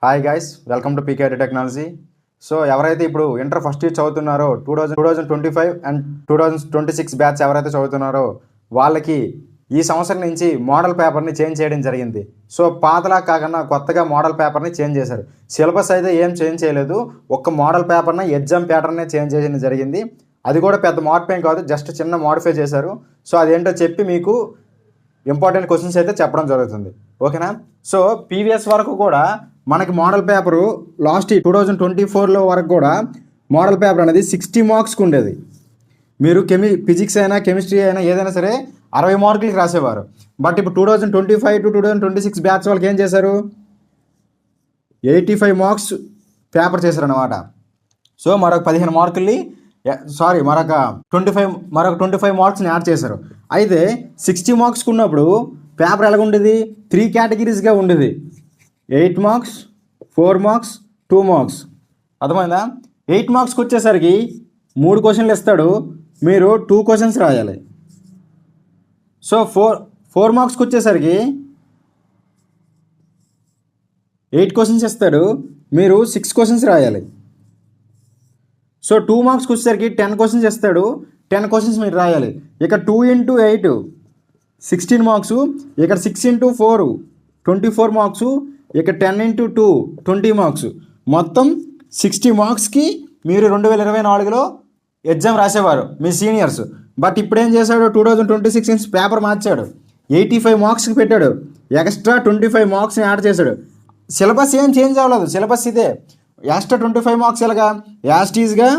Hi guys, welcome to PK technology. So ఎవరైతే ఇప్పుడు inter first year చదువుతున్నారో 2025 and 2026 batch ఎవరైతే చదువుతున్నారో వాళ్ళకి ఈ సంవత్సరం నుంచి మోడల్ పేపర్ని చేంజ్ చేయడం జరిగింది. సో పాతలా కాకుండా కొత్తగా మోడల్ పేపర్ని చేంజ్ చేశారు. సిలబస్ అయితే ఏం చేంజ్ చేయలేదు, ఒక్క మోడల్ పేపర్ని ఎగ్జామ్ ప్యాటర్నే చేంజ్ చేయడం జరిగింది. అది కూడా పెద్ద మార్పు ఏం కాదు, జస్ట్ చిన్న మోడిఫై చేశారు. సో అదేంటో చెప్పి మీకు ఇంపార్టెంట్ క్వశ్చన్స్ అయితే చెప్పడం జరుగుతుంది. ఓకేనా? సో ప్రీవియస్ వరకు కూడా మనకి మోడల్ పేపరు లాస్ట్ 2024లో వరకు కూడా మోడల్ పేపర్ అనేది 60 మార్క్స్కి ఉండేది. మీరు ఫిజిక్స్ అయినా కెమిస్ట్రీ అయినా ఏదైనా సరే 60 మార్కులకి రాసేవారు. బట్ ఇప్పుడు 2025 to 2026 బ్యాచ్ వాళ్ళకి ఏం చేశారు, 85 మార్క్స్ పేపర్ చేశారనమాట. సో మరొక 15 మార్కుల్ని మరొక 25 మార్క్స్ని యాడ్ చేశారు. అయితే 60 మార్క్స్కి ఉన్నప్పుడు పేపర్ ఎలాగ ఉండేది, 3 కేటగిరీస్గా ఉండేది. 8 మార్క్స్, 4 మార్క్స్, 2 మార్క్స్. అర్థమైందా? 8 మార్క్స్కి వచ్చేసరికి 3 క్వశ్చన్లు ఇస్తాడు, మీరు 2 క్వశ్చన్స్ రాయాలి. సో 4 మార్క్స్కి వచ్చేసరికి 8 క్వశ్చన్స్ ఇస్తాడు, మీరు 6 క్వశ్చన్స్ రాయాలి. సో 2 మార్క్స్కి వచ్చేసరికి 10 క్వశ్చన్స్ ఇస్తాడు, 10 క్వశ్చన్స్ మీరు రాయాలి. ఇక 2 into 8 16 మార్క్స్, ఇక్కడ 6 into 4 24 మార్క్స్, ఇక 10 into 2 20 మార్క్స్. మొత్తం 60 మార్క్స్కి మీరు 2024లో ఎగ్జామ్ రాసేవారు మీ సీనియర్స్. బట్ ఇప్పుడు ఏం చేశాడు, 2026 పేపర్ మార్చాడు, 85 మార్క్స్కి పెట్టాడు, ఎక్స్ట్రా 25 మార్క్స్ని యాడ్ చేశాడు. సిలబస్ ఏం చేంజ్ అవ్వలేదు, సిలబస్ ఇదే. ఎక్స్ట్రా 25 మార్క్స్ ఎలాగా, యాస్టీజ్గా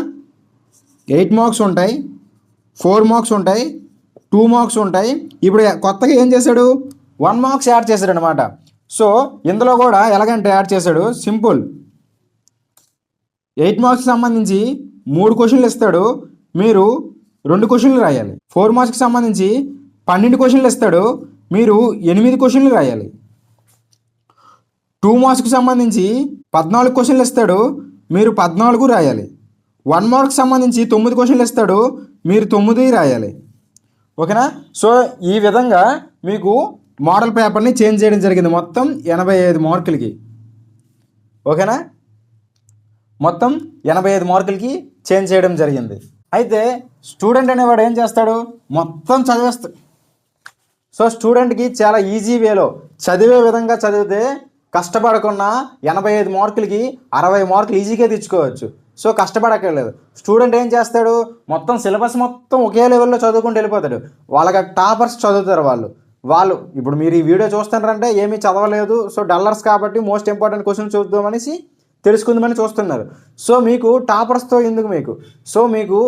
8 మార్క్స్ ఉంటాయి, 4 మార్క్స్ ఉంటాయి, 2 మార్క్స్ ఉంటాయి. ఇప్పుడు కొత్తగా ఏం చేశాడు, 1 మార్క్స్ యాడ్ చేశాడు అనమాట. సో ఇందులో కూడా ఎలాగంటే యాడ్ చేశాడు, సింపుల్. 8 మార్క్స్కి సంబంధించి 3 క్వశ్చన్లు ఇస్తాడు, మీరు 2 క్వశ్చన్లు రాయాలి. 4 మార్క్స్కి సంబంధించి 12 క్వశ్చన్లు ఇస్తాడు, మీరు 8 క్వశ్చన్లు రాయాలి. 2 మార్క్స్కి సంబంధించి 14 క్వశ్చన్లు ఇస్తాడు, మీరు 14 రాయాలి. 1 మార్క్కి సంబంధించి 9 క్వశ్చన్లు ఇస్తాడు, మీరు 9 రాయాలి. ఓకేనా? సో ఈ విధంగా మీకు మోడల్ పేపర్ని చేంజ్ చేయడం జరిగింది మొత్తం 85 మార్కులకి. ఓకేనా? మొత్తం 85 మార్కులకి చేంజ్ చేయడం జరిగింది. అయితే స్టూడెంట్ అనేవాడు ఏం చేస్తాడు, మొత్తం చదివేస్తాడు. సో స్టూడెంట్కి చాలా ఈజీ వేలో చదివే విధంగా చదివితే కష్టపడకుండా 85 మార్కులకి 60 మార్కులు ఈజీగా తెచ్చుకోవచ్చు. సో కష్టపడక్కర్లేదు. స్టూడెంట్ ఏం చేస్తాడు, మొత్తం సిలబస్ మొత్తం ఒకే లెవెల్లో చదువుకుంటూ వెళ్ళిపోతాడు. వాళ్ళకి టాపర్స్ చదువుతారు వాళ్ళు ఇప్పుడు మీరు ఈ వీడియో చూస్తున్నారంటే ఏమీ చదవలేదు, సో డల్లర్స్ కాబట్టి మోస్ట్ ఇంపార్టెంట్ క్వశ్చన్ చూద్దామనేసి తెలుసుకుందామని చూస్తున్నారు. సో మీకు టాపర్స్తో ఎందుకు సో మీకు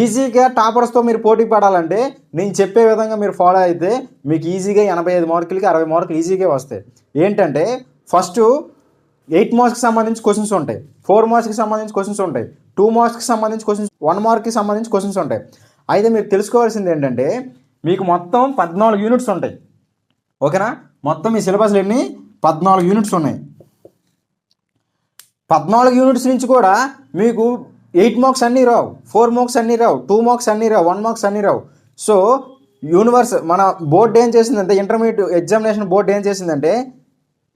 ఈజీగా టాపర్స్తో మీరు పోటీ పడాలంటే నేను చెప్పే విధంగా మీరు ఫాలో అయితే మీకు ఈజీగా 85 మార్కులకి 60 మార్కులు ఈజీగా వస్తాయి. ఏంటంటే ఫస్ట్ 8 మార్క్స్కి సంబంధించి క్వశ్చన్స్ ఉంటాయి, 4 మార్క్స్కి సంబంధించి క్వశ్చన్స్ ఉంటాయి, 2 మార్క్స్కి సంబంధించి క్వశ్చన్స్, 1 మార్క్కి సంబంధించి క్వశ్చన్స్ ఉంటాయి. అయితే మీరు తెలుసుకోవాల్సింది ఏంటంటే మీకు మొత్తం 14 యూనిట్స్ ఉంటాయి. ఓకేనా? మొత్తం ఈ సిలబస్లో ఎన్ని 14 యూనిట్స్ ఉన్నాయి. 14 యూనిట్స్ నుంచి కూడా మీకు 8 మార్క్స్ అన్నీ రావు, 4 మార్క్స్ అన్నీ రావు, 2 మార్క్స్ అన్నీ రావు, 1 మార్క్స్ అన్నీ రావు. సో మన బోర్డు ఏం చేసిందంటే, ఇంటర్మీడియట్ ఎగ్జామినేషన్ బోర్డు ఏం చేసిందంటే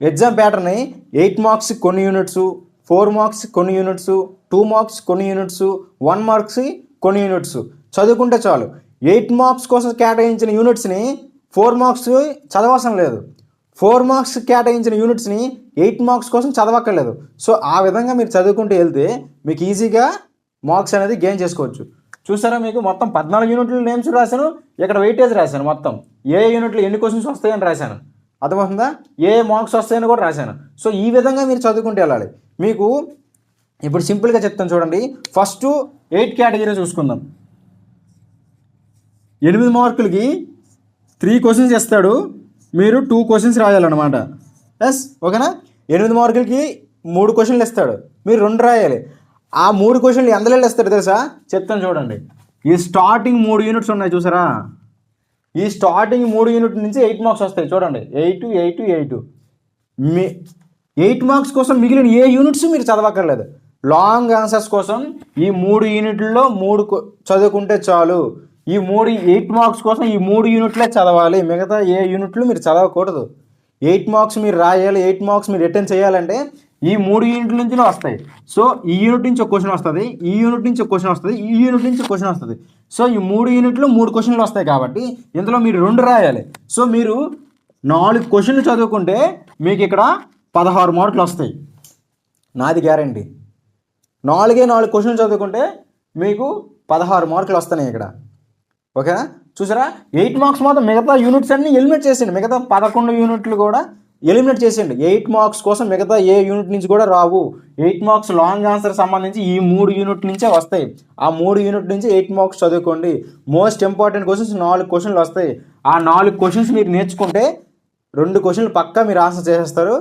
ఎగ్జామ్ ప్యాటర్న్ని 8 మార్క్స్ కొన్ని యూనిట్స్, 4 మార్క్స్ కొన్ని యూనిట్స్, 2 మార్క్స్ కొన్ని యూనిట్స్, 1 మార్క్స్ కొన్ని యూనిట్స్ చదువుకుంటే చాలు. 8 మార్క్స్ కోసం కేటాయించిన యూనిట్స్ని 4 మార్క్స్ చదవవసరం లేదు, 4 మార్క్స్ కేటాయించిన యూనిట్స్ని 8 మార్క్స్ కోసం చదవక్కర్లేదు. సో ఆ విధంగా మీరు చదువుకుంటూ వెళ్తే మీకు ఈజీగా మార్క్స్ అనేది గెయిన్ చేసుకోవచ్చు. చూసారా, మీకు మొత్తం 14 యూనిట్లు నేమ్స్ రాశాను, ఇక్కడ వెయిటేజ్ రాశాను, మొత్తం ఏ యూనిట్లు ఎన్ని క్వశ్చన్స్ వస్తాయని రాశాను. అర్థమవుతుందా? ఏ మార్క్స్ వస్తాయని కూడా రాశాను. సో ఈ విధంగా మీరు చదువుకుంటూ వెళ్ళాలి. మీకు ఇప్పుడు సింపుల్గా చెప్తాను చూడండి. ఫస్ట్ 8 కేటగిరీ చూసుకుందాం. 8 మార్కులకి 3 క్వశ్చన్స్ ఇస్తాడు, మీరు 2 క్వశ్చన్స్ రాయాలన్నమాట. ఎస్, ఓకేనా? 8 మార్కులకి 3 క్వశ్చన్లు ఇస్తాడు, మీరు 2 రాయాలి. ఆ 3 క్వశ్చన్లు ఎంతలో ఇస్తాడు తెలుసా? చెప్తాను చూడండి. ఈ స్టార్టింగ్ 3 యూనిట్స్ ఉన్నాయి చూసారా, ఈ స్టార్టింగ్ 3 యూనిట్ నుంచి 8 మార్క్స్ వస్తాయి చూడండి. 8 8 8 8 మార్క్స్ కోసం మిగిలిన ఏ యూనిట్స్ మీరు చదవక్కర్లేదు. లాంగ్ ఆన్సర్స్ కోసం ఈ 3 యూనిట్లలో 3 చదువుకుంటే చాలు. ఈ 8 మార్క్స్ కోసం ఈ 3 యూనిట్లే చదవాలి, మిగతా ఏ యూనిట్లు మీరు చదవకూడదు. 8 మార్క్స్ మీరు రాయాలి, 8 మార్క్స్ మీరు రిటర్న్ చేయాలంటే ఈ 3 యూనిట్ల నుంచి వస్తాయి. సో ఈ యూనిట్ నుంచి ఒక క్వశ్చన్ వస్తుంది, ఈ యూనిట్ నుంచి ఒక క్వశ్చన్ వస్తుంది, ఈ యూనిట్ నుంచి ఒక క్వశ్చన్ వస్తుంది. సో ఈ 3 యూనిట్లు 3 క్వశ్చన్లు వస్తాయి కాబట్టి ఇందులో మీరు 2 రాయాలి. సో మీరు 4 క్వశ్చన్లు చదువుకుంటే మీకు ఇక్కడ 16 మార్కులు వస్తాయి, నాది గ్యారంటీ. 4 క్వశ్చన్లు చదువుకుంటే మీకు 16 మార్కులు వస్తున్నాయి ఇక్కడ. ఓకేనా? చూసారా, 8 మార్క్స్ మాత్రం మిగతా యూనిట్స్ అన్ని ఎలిమినేట్ చేసేయండి. మిగతా 11 యూనిట్లు కూడా ఎలిమినేట్ చేసేయండి. 8 మార్క్స్ కోసం మిగతా ఏ యూనిట్ నుంచి కూడా రావు. 8 మార్క్స్ లాంగ్ ఆన్సర్ సంబంధించి ఈ 3 యూనిట్ నుంచే వస్తాయి. ఆ 3 యూనిట్ నుంచి 8 మార్క్స్ చదువుకోండి. మోస్ట్ ఇంపార్టెంట్ క్వశ్చన్స్ 4 క్వశ్చన్లు వస్తాయి. ఆ 4 క్వశ్చన్స్ మీరు నేర్చుకుంటే 2 క్వశ్చన్లు పక్కా మీరు ఆన్సర్ చేసేస్తారు.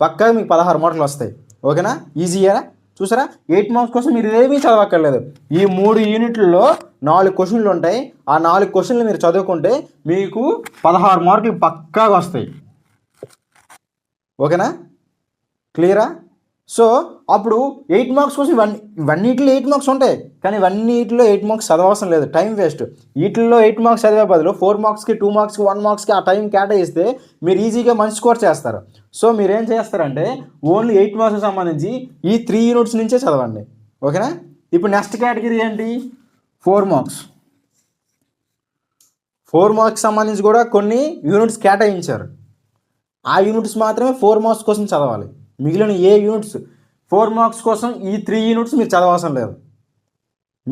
పక్కా మీకు 16 మార్కులు వస్తాయి. ఓకేనా? ఈజీయేనా? చూసారా, 8 మార్క్స్ కోసం మీరు ఏమీ చదవక్కర్లేదు. ఈ 3 యూనిట్లలో 4 క్వశ్చన్లు ఉంటాయి. ఆ 4 క్వశ్చన్లు మీరు చదువుకుంటే మీకు 16 మార్కులు పక్కాగా వస్తాయి. ఓకేనా? క్లియరా? సో అప్పుడు 8 మార్క్స్ కోసం ఇవన్నిటిలో 8 మార్క్స్ ఉంటాయి, కానీ ఇవన్నిటిలో 8 మార్క్స్ చదవవసరం లేదు, టైం వేస్ట్. వీటిల్లో 8 మార్క్స్ చదివే బదులు 4 మార్క్స్కి 2 మార్క్స్కి 1 మార్క్స్కి ఆ టైం కేటాయిస్తే మీరు ఈజీగా మంచి స్కోర్ చేస్తారు. సో మీరేం చేస్తారంటే ఓన్లీ 8 మార్క్స్కి సంబంధించి ఈ 3 యూనిట్స్ నుంచే చదవండి. ఓకేనా? ఇప్పుడు నెక్స్ట్ కేటగిరీ ఏంటి? 4 మార్క్స్. 4 మార్క్స్ సంబంధించి కూడా కొన్ని యూనిట్స్ కేటాయించారు. ఆ యూనిట్స్ మాత్రమే 4 మార్క్స్ కోసం చదవాలి. మిగిలిన ఏ యూనిట్స్ 4 మార్క్స్ కోసం ఈ 3 యూనిట్స్ మీరు చదవవసరం లేదు.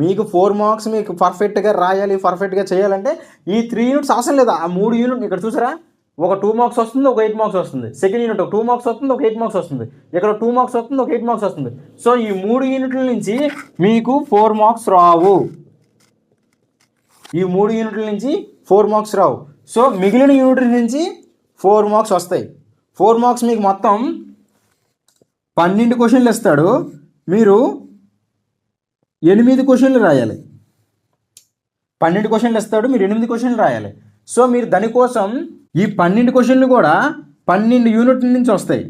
మీకు 4 మార్క్స్ మీకు పర్ఫెక్ట్గా రాయాలి, పర్ఫెక్ట్గా చేయాలంటే ఈ 3 యూనిట్స్ అవసరం లేదు. ఆ 3 యూనిట్ ఇక్కడ చూసారా, ఒక 2 మార్క్స్ వస్తుంది, ఒక 8 మార్క్స్ వస్తుంది. సెకండ్ యూనిట్ ఒక 2 మార్క్స్ వస్తుంది, ఒక 8 మార్క్స్ వస్తుంది. ఇక్కడ 2 మార్క్స్ వస్తుంది, ఒక 8 మార్క్స్ వస్తుంది. సో ఈ 3 యూనిట్ల నుంచి మీకు 4 మార్క్స్ రావు. ఈ 3 యూనిట్ల నుంచి 4 మార్క్స్ రావు. సో మిగిలిన యూనిట్ నుంచి 4 మార్క్స్ వస్తాయి. 4 మార్క్స్ మీకు మొత్తం 12 క్వశ్చన్లు ఇస్తాడు. మీరు 8 క్వశ్చన్లు రాయాలి. 12 క్వశ్చన్లు ఇస్తాడు, మీరు 8 క్వశ్చన్లు రాయాలి. సో మీరు దానికోసం ఈ 12 క్వశ్చన్లు కూడా 12 యూనిట్ల నుంచి వస్తాయి.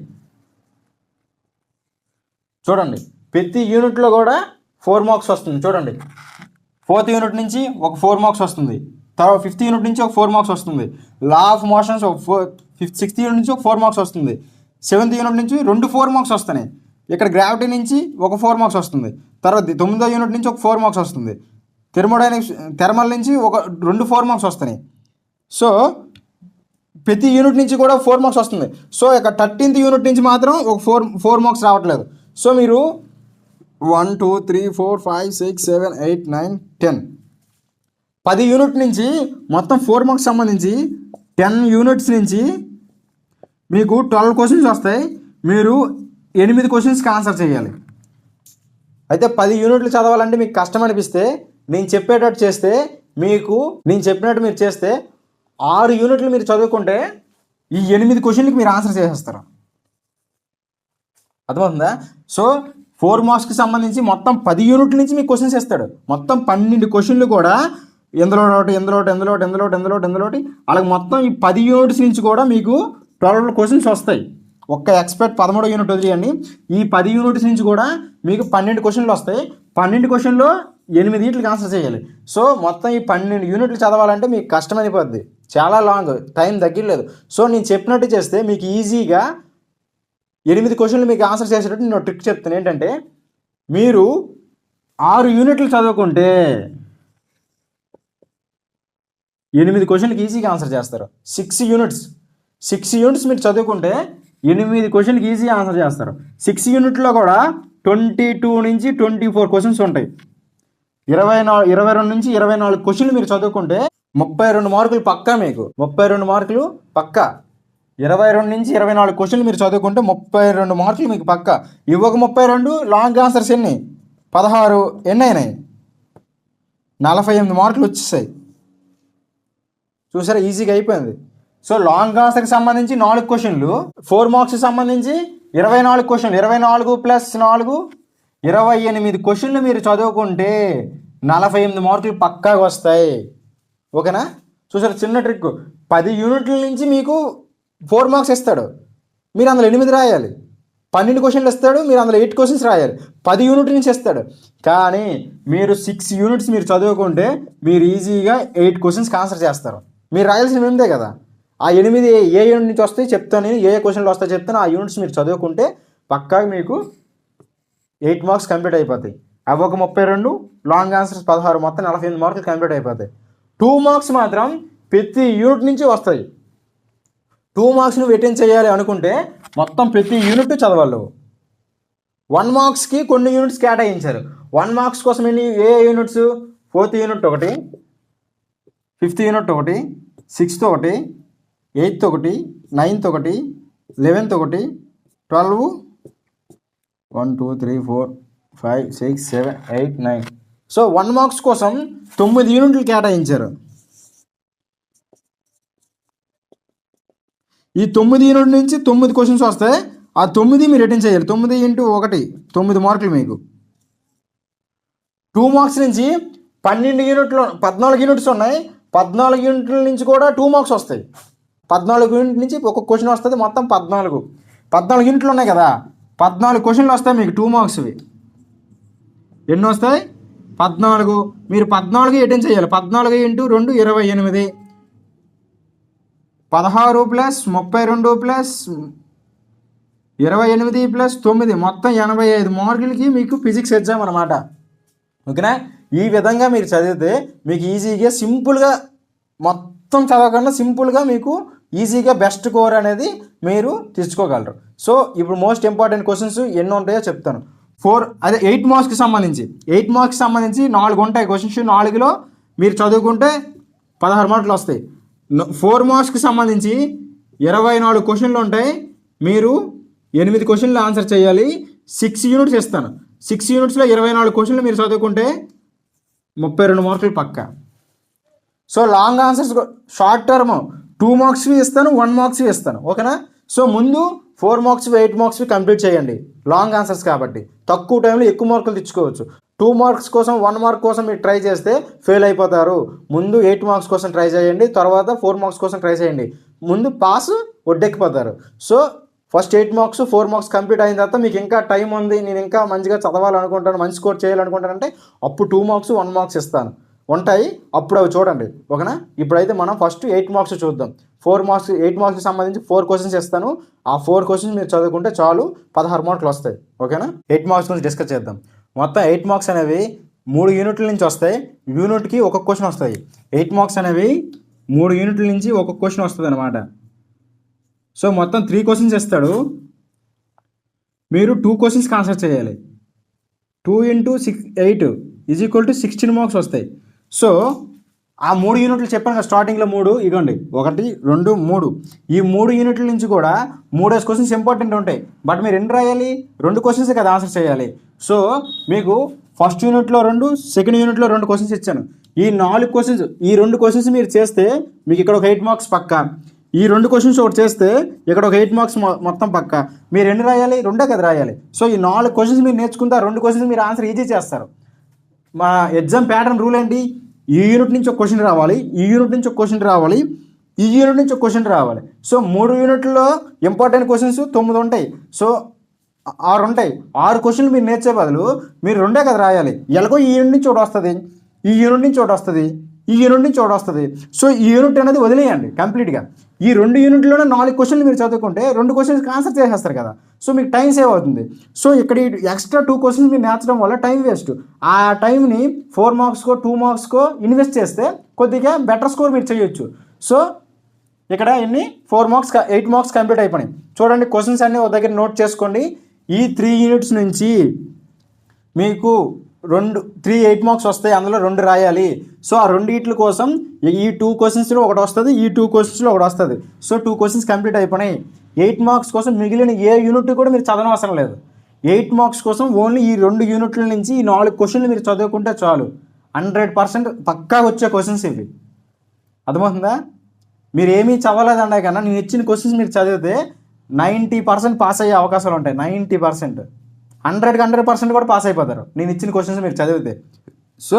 చూడండి, ప్రతి యూనిట్లో కూడా 4 మార్క్స్ వస్తుంది. చూడండి, 4th యూనిట్ నుంచి ఒక 4 మార్క్స్ వస్తుంది. తర్వాత 5th యూనిట్ నుంచి ఒక 4 మార్క్స్ వస్తుంది. లా ఆఫ్ మోషన్స్ ఒక 6th యూనిట్ నుంచి ఒక 4 మార్క్స్ వస్తుంది. 7th యూనిట్ నుంచి 2 4 మార్క్స్ వస్తున్నాయి. ఇక్కడ గ్రావిటీ నుంచి ఒక 4 మార్క్స్ వస్తుంది. తర్వాత 9వ యూనిట్ నుంచి ఒక 4 మార్క్స్ వస్తుంది. థెర్మల్ నుంచి ఒక 2 4 మార్క్స్ వస్తున్నాయి. సో ప్రతి యూనిట్ నుంచి కూడా 4 మార్క్స్ వస్తుంది. సో ఇక 13th యూనిట్ నుంచి మాత్రం ఒక 4 మార్క్స్ రావట్లేదు. సో మీరు 1 2 3 4 5 6 7 8 9 10 10 యూనిట్ నుంచి మొత్తం 4 మార్క్స్ సంబంధించి 10 యూనిట్స్ నుంచి మీకు 12 క్వశ్చన్స్ వస్తాయి. మీరు 8 క్వశ్చన్స్కి ఆన్సర్ చేయాలి. అయితే 10 యూనిట్లు చదవాలంటే మీకు కష్టం అనిపిస్తే నేను చెప్పేటట్టు చేస్తే నేను చెప్పినట్టు మీరు చేస్తే 6 యూనిట్లు మీరు చదువుకుంటే ఈ 8 క్వశ్చన్లకి మీరు ఆన్సర్ చేసేస్తారు. అర్థమవుతుందా? సో 4 మార్క్స్కి సంబంధించి మొత్తం 10 యూనిట్ల నుంచి మీకు క్వశ్చన్స్ ఇస్తాడు. మొత్తం 12 క్వశ్చన్లు కూడా ఎందులోటి అలాగే మొత్తం ఈ 10 యూనిట్స్ నుంచి కూడా మీకు 12 క్వశ్చన్స్ వస్తాయి. ఒక్క ఎక్స్పెక్ట్ 13వ యూనిట్ వదిలేయండి. ఈ 10 యూనిట్స్ నుంచి కూడా మీకు 12 క్వశ్చన్లు వస్తాయి. 12 క్వశ్చన్లో 8 వీటికి ఆన్సర్ చేయాలి. సో మొత్తం ఈ 12 యూనిట్లు చదవాలంటే మీకు కష్టమైపోద్ది, చాలా లాంగ్, టైం తగ్గలేదు. సో నేను చెప్పినట్టు చేస్తే మీకు ఈజీగా 8 క్వశ్చన్లు మీకు ఆన్సర్ చేసేటట్టు నేను ట్రిక్ చెప్తాను. ఏంటంటే మీరు 6 యూనిట్లు చదువుకుంటే 8 క్వశ్చన్లకి ఈజీగా ఆన్సర్ చేస్తారు. 6 యూనిట్స్ మీరు చదువుకుంటే 8 క్వశ్చన్లకి ఈజీగా ఆన్సర్ చేస్తారు. 6 యూనిట్లో కూడా 22 నుంచి 24 క్వశ్చన్స్ ఉంటాయి. 22 నుంచి 24 క్వశ్చన్లు మీరు చదువుకుంటే 32 మార్కులు పక్కా. మీకు 32 మార్కులు పక్కా. 22 నుంచి 24 క్వశ్చన్లు మీరు చదువుకుంటే 32 మార్కులు మీకు పక్కా. ఇవ్వక 32 లాంగ్ ఆన్సర్స్ ఎన్ని 16 ఎన్ని అయినాయి, 48 మార్కులు వచ్చేసాయి. చూసారా, ఈజీగా అయిపోయింది. సో లాంగ్ ఆన్సర్కి సంబంధించి 4 క్వశ్చన్లు, 4 మార్క్స్కి సంబంధించి 24 క్వశ్చన్లు, 24 + 4 28 క్వశ్చన్లు మీరు చదువుకుంటే 48 మార్కులు పక్కాగా వస్తాయి. ఓకేనా? చూసారా, చిన్న ట్రిక్. 10 యూనిట్ల నుంచి మీకు 4 మార్క్స్ ఇస్తాడు, మీరు అందులో 8 రాయాలి. 12 క్వశ్చన్లు ఇస్తాడు, మీరు అందులో 8 క్వశ్చన్స్ రాయాలి. 10 యూనిట్ నుంచి ఇస్తాడు, కానీ మీరు 6 యూనిట్స్ మీరు చదువుకుంటే మీరు ఈజీగా 8 క్వశ్చన్స్కి ఆన్సర్ చేస్తారు. మీరు రాయాల్సిన 8 కదా. ఆ 8 ఏ యూనిట్ నుంచి వస్తాయి చెప్తాను నేను, ఏ క్వశ్చన్లు వస్తాయో చెప్తాను. ఆ యూనిట్స్ మీరు చదువుకుంటే పక్కా మీకు 8 మార్క్స్ కంప్లీట్ అయిపోతాయి. అవి ఒక 32, లాంగ్ ఆన్సర్స్ 16, మొత్తం 48 మార్కులు కంప్లీట్ అయిపోతాయి. 2 మార్క్స్ మాత్రం ప్రతి యూనిట్ నుంచి వస్తాయి. 2 మార్క్స్ నువ్వు అటెండ్ చేయాలి అనుకుంటే మొత్తం ప్రతి యూనిట్ చదవాలి. 1 మార్క్స్కి కొన్ని యూనిట్స్ కేటాయించారు. 1 మార్క్స్ కోసం ఏ యూనిట్స్? 4th యూనిట్ ఒకటి, 5th యూనిట్ ఒకటి, 6th ఒకటి, 8th ఒకటి, 9th ఒకటి, 11th ఒకటి, 12, 1 2 3 4 5 6 7 8 9. సో 1 మార్క్స్ కోసం 9 యూనిట్లు కేటాయించారు. ఈ 9 యూనిట్ నుంచి 9 క్వశ్చన్స్ వస్తాయి. ఆ 9 మీరు అటెండ్ చేయాలి. 9 × 1 9 మార్కులు మీకు. 2 మార్క్స్ నుంచి 14 యూనిట్స్ ఉన్నాయి. 14 యూనిట్ల నుంచి కూడా 2 మార్క్స్ వస్తాయి. 14 యూనిట్ నుంచి ఒక క్వశ్చన్ వస్తుంది. మొత్తం 14 యూనిట్లు ఉన్నాయి కదా, 14 క్వశ్చన్లు వస్తాయి మీకు 2 మార్క్స్వి. ఎన్ని వస్తాయి? 14. మీరు 14 అటెండ్ చేయాలి. 14 × 2 28, 16 + 32 + 28 + 9 మొత్తం 85 మార్కులకి మీకు ఫిజిక్స్ ఎగ్జామ్ అనమాట. ఓకేనా? ఈ విధంగా మీరు చదివితే మీకు ఈజీగా సింపుల్గా మొత్తం చదవకుండా సింపుల్గా మీకు ఈజీగా బెస్ట్ స్కోర్ అనేది మీరు తెచ్చుకోగలరు. సో ఇప్పుడు మోస్ట్ ఇంపార్టెంట్ క్వశ్చన్స్ ఎన్ని ఉంటాయో చెప్తాను. 8 మార్క్స్కి సంబంధించి 4 ఉంటాయి క్వశ్చన్స్. 4లో మీరు చదువుకుంటే 16 మార్కులు వస్తాయి. 4 మార్క్స్కి సంబంధించి 24 క్వశ్చన్లు ఉంటాయి. మీరు 8 క్వశ్చన్లు ఆన్సర్ చేయాలి. 6 యూనిట్స్ ఇస్తాను. 6 యూనిట్స్లో 24 క్వశ్చన్లు మీరు చదువుకుంటే 32 మార్కులు పక్కా. So long answers short term 2 మార్క్స్వి ఇస్తాను, 1 మార్క్స్వి ఇస్తాను. ఓకేనా? సో ముందు 4 మార్క్స్వి 8 మార్క్స్వి కంప్లీట్ చేయండి. లాంగ్ ఆన్సర్స్ కాబట్టి తక్కువ టైంలో ఎక్కువ మార్కులు తెచ్చుకోవచ్చు. 2 మార్క్స్ కోసం 1 మార్క్ కోసం మీరు ట్రై చేస్తే ఫెయిల్ అయిపోతారు. ముందు 8 మార్క్స్ కోసం ట్రై చేయండి, తర్వాత 4 మార్క్స్ కోసం ట్రై చేయండి. ముందు పాస్ ఒడ్డెక్కిపోతారు. So first 8 marks 4 marks complete అయిన తర్వాత మీకు ఇంకా టైం ఉంది, నేను ఇంకా మంచిగా చదవాలనుకుంటాను, మంచి స్కోర్ చేయాలనుకుంటానంటే అప్పుడు 2 మార్క్స్ 1 మార్క్స్ ఇస్తాను ఉంటాయి. అప్పుడు అవి చూడండి. ఓకేనా? ఇప్పుడైతే మనం ఫస్ట్ 8 మార్క్స్ చూద్దాం. 8 మార్క్స్కి సంబంధించి 4 క్వశ్చన్స్ ఇస్తాను. ఆ 4 క్వశ్చన్స్ మీరు చదువుకుంటే చాలు, 16 మార్కులు వస్తాయి. ఓకేనా? 8 మార్క్స్ గురించి డిస్కస్ చేద్దాం. మొత్తం 8 మార్క్స్ అనేవి 3 యూనిట్ల నుంచి వస్తాయి. యూనిట్కి ఒక క్వశ్చన్ వస్తాయి. 8 మార్క్స్ అనేవి 3 యూనిట్ల నుంచి ఒక క్వశ్చన్ వస్తుంది అనమాట. సో మొత్తం 3 క్వశ్చన్స్ ఇస్తాడు. మీరు 2 క్వశ్చన్స్కి ఆన్సర్ చేయాలి. 2 × 8 = 16 మార్క్స్ వస్తాయి. సో ఆ 3 యూనిట్లు చెప్పాను కదా స్టార్టింగ్లో 3, ఇగోండి 1 2 3. ఈ 3 యూనిట్ల నుంచి కూడా 3 క్వశ్చన్స్ ఇంపార్టెంట్ ఉంటాయి. బట్ మీరు ఎన్ని రాయాలి? 2 క్వశ్చన్స్ కదా ఆన్సర్ చేయాలి. సో మీకు ఫస్ట్ యూనిట్లో 2, సెకండ్ యూనిట్లో 2 క్వశ్చన్స్ ఇచ్చాను. ఈ 4 క్వశ్చన్స్, ఈ 2 క్వశ్చన్స్ మీరు చేస్తే మీకు ఇక్కడ ఒక 8 మార్క్స్ పక్కా. ఈ 2 క్వశ్చన్స్ ఒకటి చేస్తే ఇక్కడ ఒక 8 మార్క్స్ మొత్తం పక్కా. మీరు ఎన్ని రాయాలి? 2 కదా రాయాలి. సో ఈ 4 క్వశ్చన్స్ మీరు నేర్చుకుంటే 2 క్వశ్చన్స్ మీరు ఆన్సర్ ఈజీ చేస్తారు. మా ఎగ్జామ్ ప్యాటర్న్ రూల్ ఏంటి? ఈ యూనిట్ నుంచి ఒక క్వశ్చన్ రావాలి, ఈ యూనిట్ నుంచి ఒక క్వశ్చన్ రావాలి, ఈ యూనిట్ నుంచి ఒక క్వశ్చన్ రావాలి. సో 3 యూనిట్లో ఇంపార్టెంట్ క్వశ్చన్స్ 9 ఉంటాయి. సో 6 ఉంటాయి. 6 క్వశ్చన్లు మీరు నేర్చే బదులు మీరు 2 కదా రాయాలి. ఎలాగో ఈ యూనిట్ నుంచి ఒకటి వస్తుంది, ఈ యూనిట్ నుంచి ఒకటి వస్తుంది, ఈ యూనిట్ నుంచి ఒకటి వస్తుంది. సో ఈ యూనిట్ అనేది వదిలేయండి కంప్లీట్గా. ఈ 2 యూనిట్లోనే 4 క్వశ్చన్లు మీరు చదువుకుంటే 2 క్వశ్చన్స్కి ఆన్సర్ చేసేస్తారు కదా. సో మీకు టైం సేవ్ అవుతుంది. సో ఇక్కడ ఎక్స్ట్రా 2 క్వశ్చన్స్ మీరు నేర్చడం వల్ల టైం వేస్ట్. ఆ టైంని 4 మార్క్స్కో 2 మార్క్స్కో ఇన్వెస్ట్ చేస్తే కొద్దిగా బెటర్ స్కోర్ మీరు చేయొచ్చు. సో ఇక్కడ 4 మార్క్స్ 8 మార్క్స్ కంప్లీట్ అయిపోయినాయి. చూడండి క్వశ్చన్స్ అన్నీ ఒక దగ్గర నోట్ చేసుకోండి. ఈ 3 యూనిట్స్ నుంచి మీకు 8 మార్క్స్ వస్తాయి. అందులో 2 రాయాలి. సో ఆ 2 వీటి కోసం ఈ 2 క్వశ్చన్స్లో ఒకటి వస్తుంది, ఈ 2 క్వశ్చన్స్లో ఒకటి వస్తుంది. సో 2 క్వశ్చన్స్ కంప్లీట్ అయిపోయినాయి. 8 మార్క్స్ కోసం మిగిలిన ఏ యూనిట్ కూడా మీరు చదవనవసరం లేదు. 8 మార్క్స్ కోసం ఓన్లీ ఈ 2 యూనిట్ల నుంచి ఈ 4 క్వశ్చన్లు మీరు చదువుకుంటే చాలు. 100% పక్కా వచ్చే క్వశ్చన్స్ ఇవి. అర్థమవుతుందా? మీరు ఏమీ చదవలేదన్నా కన్నా నేను ఇచ్చిన క్వశ్చన్స్ మీరు చదివితే 90% పాస్ అయ్యే అవకాశాలు ఉంటాయి. 90%, 100% కూడా పాస్ అయిపోతారు నేను ఇచ్చిన క్వశ్చన్స్ మీరు చదివితే. సో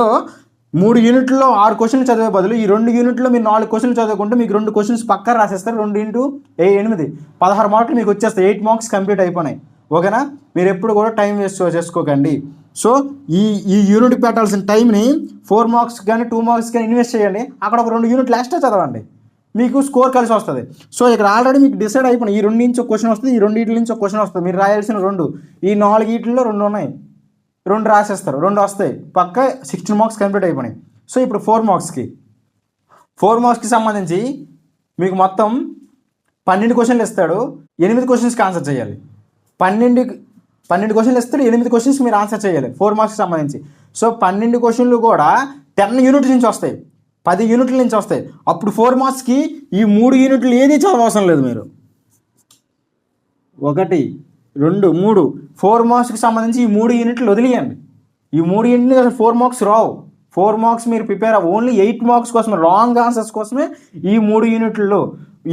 3 యూనిట్లో 6 క్వశ్చన్లు చదివే బదులు ఈ 2 యూనిట్లో మీరు 4 క్వశ్చన్లు చదువుకుంటే మీకు 2 క్వశ్చన్స్ పక్కా రాసేస్తారు. 2 × 8 16 మార్కులు మీకు వచ్చేస్తాయి. 8 మార్క్స్ కంప్లీట్ అయిపోయినాయి. ఓకేనా? మీరు ఎప్పుడు కూడా టైం వేస్ట్ చేసుకోకండి. సో ఈ యూనిట్ పెట్టాల్సిన టైంని 4 మార్క్స్ కానీ 2 మార్క్స్ కానీ ఇన్వెస్ట్ చేయండి. అక్కడ ఒక 2 యూనిట్లు ఎక్స్ట్రా చదవండి. మీకు స్కోర్ కలిసి వస్తుంది. సో ఇక్కడ ఆల్రెడీ మీకు డిసైడ్ అయిపోయింది, ఈ రెండు నుంచి ఒక క్వశ్చన్ వస్తుంది, ఈ రెండింటి నుంచి ఒక క్వశ్చన్ వస్తుంది. మీరు రాయాల్సిన రెండు, ఈ 4 వీటిల్లో 2 ఉన్నాయి, 2 రాసేస్తారు, 2 వస్తాయి, పక్క 16 మార్క్స్ కంప్లీట్ అయిపోయినాయి. సో ఇప్పుడు 4 మార్క్స్కి సంబంధించి మీకు మొత్తం 12 క్వశ్చన్లు ఇస్తాడు, 8 క్వశ్చన్స్కి ఆన్సర్ చేయాలి. 12 క్వశ్చన్లు ఇస్తాడు, 8 క్వశ్చన్స్ మీరు ఆన్సర్ చేయాలి 4 మార్క్స్కి సంబంధించి. సో 12 క్వశ్చన్లు కూడా 10 యూనిట్ల నుంచి వస్తాయి, 10 యూనిట్ల నుంచి వస్తాయి. అప్పుడు 4 మార్క్స్కి ఈ 3 యూనిట్లు ఏది చదవవసరం లేదు. మీరు 1, 2, 3 4 మార్క్స్కి సంబంధించి ఈ 3 యూనిట్లు వదిలేయండి. ఈ 3 యూనిట్లు 4 మార్క్స్ రావు. 4 మార్క్స్ మీరు ప్రిపేర్ ఓన్లీ 8 మార్క్స్ కోసం, రాంగ్ ఆన్సర్స్ కోసమే ఈ 3 యూనిట్లలో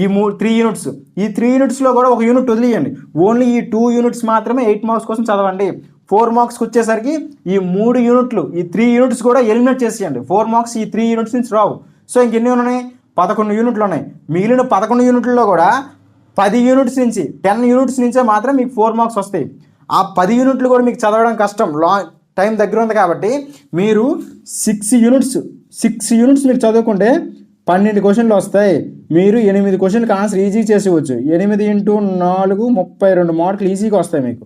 ఈ 3 యూనిట్స్, ఈ 3 యూనిట్స్లో కూడా 1 యూనిట్ వదిలేయండి. ఓన్లీ ఈ 2 యూనిట్స్ మాత్రమే 8 మార్క్స్ కోసం చదవండి. 4 మార్క్స్కి వచ్చేసరికి ఈ 3 యూనిట్లు, ఈ 3 యూనిట్స్ కూడా ఎలిమినేట్ చేసేయండి. 4 మార్క్స్ ఈ 3 యూనిట్స్ నుంచి రావు. సో ఇంకెన్ని ఉన్నాయి? 11 యూనిట్లు ఉన్నాయి. మిగిలిన 11 యూనిట్లలో కూడా 10 యూనిట్స్ నుంచి 10 యూనిట్స్ నుంచే మాత్రం మీకు 4 మార్క్స్ వస్తాయి. ఆ 10 యూనిట్లు కూడా మీకు చదవడం కష్టం, లాంగ్ టైం దగ్గర ఉంది కాబట్టి మీరు 6 యూనిట్స్ మీరు చదువుకుంటే 12 క్వశ్చన్లు వస్తాయి. మీరు 8 క్వశ్చన్కి ఆన్సర్ ఈజీగా చేసేవచ్చు. 8 × 4 32 మార్కులు ఈజీగా వస్తాయి మీకు.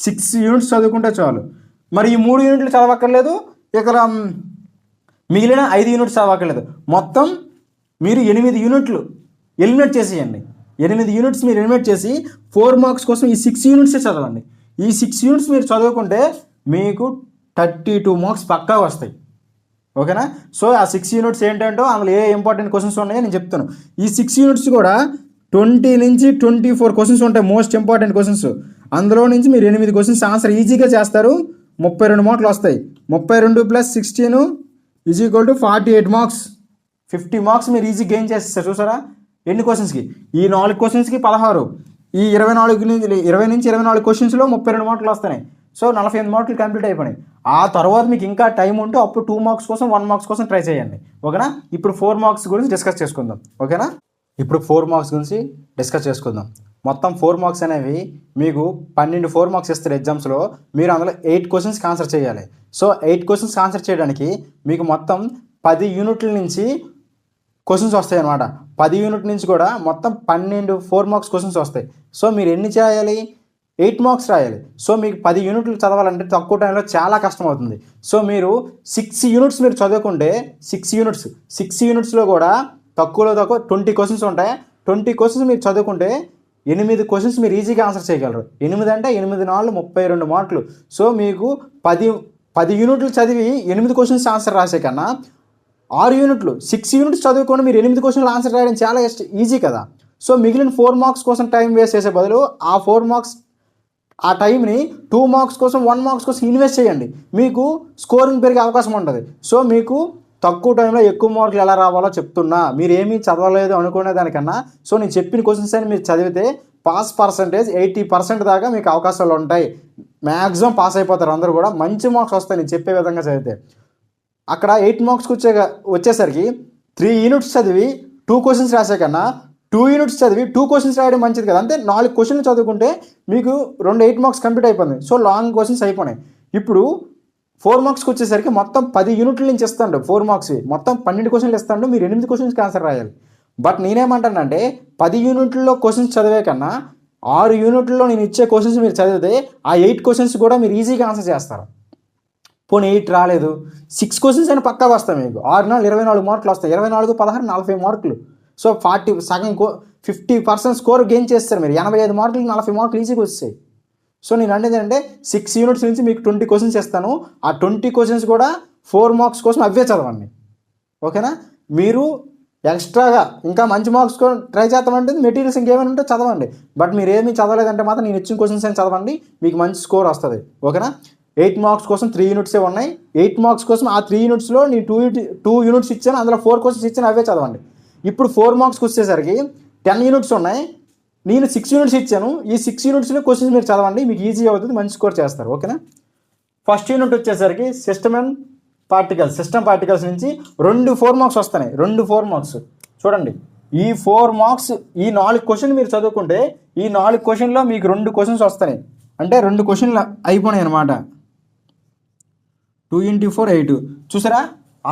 6 యూనిట్స్ చదువుకుంటే చాలు. మరి ఈ 3 యూనిట్లు చదవక్కర్లేదు, ఇక్కడ మిగిలిన 5 యూనిట్స్ చదవక్కర్లేదు. మొత్తం మీరు 8 యూనిట్లు ఎలిమినేట్ చేసేయండి. 8 యూనిట్స్ మీరు ఎలిమినేట్ చేసి 4 మార్క్స్ కోసం ఈ 6 యూనిట్సే చదవండి. ఈ 6 యూనిట్స్ మీరు చదువుకుంటే మీకు 32 మార్క్స్ పక్కా వస్తాయి. ఓకేనా? సో ఆ 6 యూనిట్స్ ఏంటంటే అందులో ఏ ఇంపార్టెంట్ క్వశ్చన్స్ ఉన్నాయో నేను చెప్తాను. ఈ 6 యూనిట్స్ కూడా 20 నుంచి 24 క్వశ్చన్స్ ఉంటాయి, మోస్ట్ ఇంపార్టెంట్ క్వశ్చన్స్. అందులో నుంచి మీరు 8 క్వశ్చన్స్ ఆన్సర్ ఈజీగా చేస్తారు, 32 మార్కులు వస్తాయి. 32 + 16 = 48 మార్క్స్. 50 మార్క్స్ మీరు ఈజీ గెయిన్ చేస్తారు. చూసారా ఎన్ని క్వశ్చన్స్కి? ఈ 4 క్వశ్చన్స్కి 16, ఈ 20 నుంచి 24 క్వశ్చన్స్లో 32 మార్కులు వస్తున్నాయి. సో 48 మార్కులు కంప్లీట్ అయిపోయినాయి. ఆ తర్వాత మీకు ఇంకా టైం ఉంటే అప్పుడు 2 మార్క్స్ కోసం 1 మార్క్స్ కోసం ట్రై చేయండి. ఓకేనా? ఇప్పుడు 4 మార్క్స్ గురించి డిస్కస్ చేసుకుందాం. ఓకేనా? ఇప్పుడు 4 మార్క్స్ గురించి డిస్కస్ చేసుకుందాం. మొత్తం 4 మార్క్స్ అనేవి మీకు 12 4 మార్క్స్ ఇస్తారు ఎగ్జామ్స్లో. మీరు అందులో 8 క్వశ్చన్స్కి ఆన్సర్ చేయాలి. సో 8 క్వశ్చన్స్కి ఆన్సర్ చేయడానికి మీకు మొత్తం 10 యూనిట్ల నుంచి క్వశ్చన్స్ వస్తాయి అన్నమాట. 10 యూనిట్ నుంచి కూడా మొత్తం 12 4 మార్క్స్ క్వశ్చన్స్ వస్తాయి. సో మీరు ఎన్ని చేయాలి? 8 మార్క్స్ రాయాలి. సో మీకు 10 యూనిట్లు చదవాలంటే తక్కువ టైంలో చాలా కష్టం అవుతుంది. సో మీరు 6 యూనిట్స్ మీరు చదువుకుంటే 6 యూనిట్స్లో కూడా తక్కువలో తక్కువ 20 క్వశ్చన్స్ ఉంటాయి. 20 క్వశ్చన్స్ మీరు చదువుకుంటే 8 క్వశ్చన్స్ మీరు ఈజీగా ఆన్సర్ చేయగలరు. 8 అంటే 8 × 4 32 మార్కులు. సో మీకు 10 యూనిట్లు చదివి 8 క్వశ్చన్స్ ఆన్సర్ రాసే కన్నా 6 యూనిట్లు 6 యూనిట్స్ చదువుకొని మీరు 8 క్వశ్చన్లు ఆన్సర్ రాయడం చాలా ఈజీ కదా. సో మిగిలిన 4 మార్క్స్ కోసం టైం వేస్ట్ చేసే బదులు ఆ 4 మార్క్స్ ఆ టైంని 2 మార్క్స్ కోసం 1 మార్క్స్ కోసం ఇన్వెస్ట్ చేయండి. మీకు స్కోరింగ్ పెరిగే అవకాశం ఉంటుంది. సో మీకు తక్కువ టైంలో ఎక్కువ మార్కులు ఎలా రావాలో చెప్తున్నా. మీరు ఏమీ చదవలేదు అనుకునే దానికన్నా సో నేను చెప్పిన క్వశ్చన్స్ అని మీరు చదివితే పాస్ పర్సంటేజ్ 80% దాకా మీకు అవకాశాలు ఉంటాయి. మ్యాక్సిమం పాస్ అయిపోతారు అందరూ కూడా. మంచి మార్క్స్ వస్తాయి నేను చెప్పే విధంగా చదివితే. అక్కడ 8 మార్క్స్కి వచ్చేసరికి 3 యూనిట్స్ చదివి 2 క్వశ్చన్స్ రాసే కన్నా 2 యూనిట్స్ చదివి 2 క్వశ్చన్స్ రాయడం మంచిది కదా. అంటే 4 క్వశ్చన్లు చదువుకుంటే మీకు 8 మార్క్స్ కంప్లీట్ అయిపోయింది. సో లాంగ్ క్వశ్చన్స్ అయిపోయినాయి. ఇప్పుడు 4 మార్క్స్కి వచ్చేసరికి మొత్తం 10 యూనిట్ల నుంచి ఇస్తాడు. 4 మార్క్స్ మొత్తం 12 క్వశ్చన్లు ఇస్తాడు. మీరు 8 క్వశ్చన్స్కి ఆన్సర్ రాయాలి. బట్ నేనేమంటానంటే 10 యూనిట్లలో క్వశ్చన్స్ చదివే కన్నా 6 యూనిట్లలో నేను ఇచ్చే క్వశ్చన్స్ మీరు చదివితే ఆ 8 క్వశ్చన్స్ కూడా మీరు ఈజీగా ఆన్సర్ చేస్తారు. పోనీ 8 రాలేదు, 6 క్వశ్చన్స్ అయినా పక్కా వస్తాయి మీకు. 6 × 4 24 మార్కులు వస్తాయి. 24 × 16 40 మార్కులు. సో 50% స్కోర్ గెయిన్ చేస్తారు మీరు. 85 మార్కులు 40 మార్కులు ఈజీగా వస్తాయి. సో నేను అనేది ఏంటంటే 6 యూనిట్స్ నుంచి మీకు 20 క్వశ్చన్స్ ఇస్తాను. ఆ 20 క్వశ్చన్స్ కూడా 4 మార్క్స్ కోసం అవే చదవండి. ఓకేనా? మీరు ఎక్స్ట్రాగా ఇంకా మంచి మార్క్స్ ట్రై చేస్తామంటే మెటీరియల్స్ ఇంకేమైనా ఉంటే చదవండి. బట్ మీరు ఏమీ చదవలేదంటే మాత్రం నేను ఇచ్చిన క్వశ్చన్స్ అని చదవండి, మీకు మంచి స్కోర్ వస్తుంది. ఓకేనా? 8 మార్క్స్ కోసం 3 యూనిట్సే ఉన్నాయి. 8 మార్క్స్ కోసం ఆ 3 యూనిట్స్లో నేను 2 యూనిట్స్ ఇచ్చాను, అందులో 4 క్వశ్చన్స్ ఇచ్చాను, అవే చదవండి. ఇప్పుడు 4 మార్క్స్కి వచ్చేసరికి 10 యూనిట్స్ ఉన్నాయి, నేను 6 యూనిట్స్ ఇచ్చాను. ఈ 6 యూనిట్స్లో క్వశ్చన్స్ మీరు చదవండి, మీకు ఈజీ అవుతుంది, మంచి స్కోర్ చేస్తారు. ఓకేనా? ఫస్ట్ యూనిట్ వచ్చేసరికి సిస్టమ్ పార్టికల్స్ నుంచి 2 4 మార్క్స్ వస్తున్నాయి. 2 4 మార్క్స్ చూడండి. ఈ 4 మార్క్స్ ఈ 4 క్వశ్చన్లు మీరు చదువుకుంటే ఈ 4 క్వశ్చన్లో మీకు 2 క్వశ్చన్స్ వస్తున్నాయి. అంటే 2 క్వశ్చన్లు అయిపోయినాయి అనమాట. 2 × 4 8. చూసారా?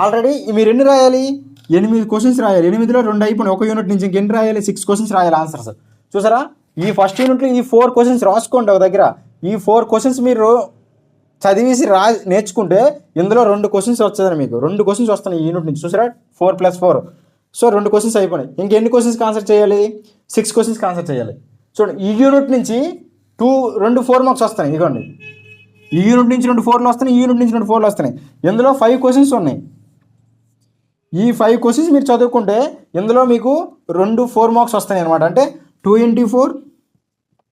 ఆల్రెడీ మీరు ఎన్ని రాయాలి? 8 క్వశ్చన్స్ రాయాలి. 8లో 2 అయిపోయినాయి. ఒక యూనిట్ నుంచి ఇంకెన్ని రాయాలి? 6 క్వశ్చన్స్ రాయాలి ఆన్సర్స్. చూసారా, ఈ ఫస్ట్ యూనిట్లో ఈ 4 క్వశ్చన్స్ రాసుకోండి ఒక దగ్గర. ఈ 4 క్వశ్చన్స్ మీరు చదివేసి నేర్చుకుంటే ఇందులో 2 క్వశ్చన్స్ వచ్చేదని మీకు 2 క్వశ్చన్స్ వస్తున్నాయి ఈ యూనిట్ నుంచి. చూసారా, 4+4. సో 2 క్వశ్చన్స్ అయిపోయినాయి. ఇంకెన్ని క్వశ్చన్స్కి ఆన్సర్ చేయాలి? 6 క్వశ్చన్స్కి ఆన్సర్ చేయాలి. చూడండి, ఈ యూనిట్ నుంచి 2 4 మార్క్స్ వస్తున్నాయి. ఇదిగోండి, ఈ యూనిట్ నుంచి 2 4లు వస్తున్నాయి, ఈ యూనిట్ నుంచి 2 4లు వస్తున్నాయి. ఇందులో 5 క్వశ్చన్స్ ఉన్నాయి. ఈ 5 క్వశ్చన్స్ మీరు చదువుకుంటే ఇందులో మీకు 2 4 మార్క్స్ వస్తాయి అనమాట. అంటే 2 × 4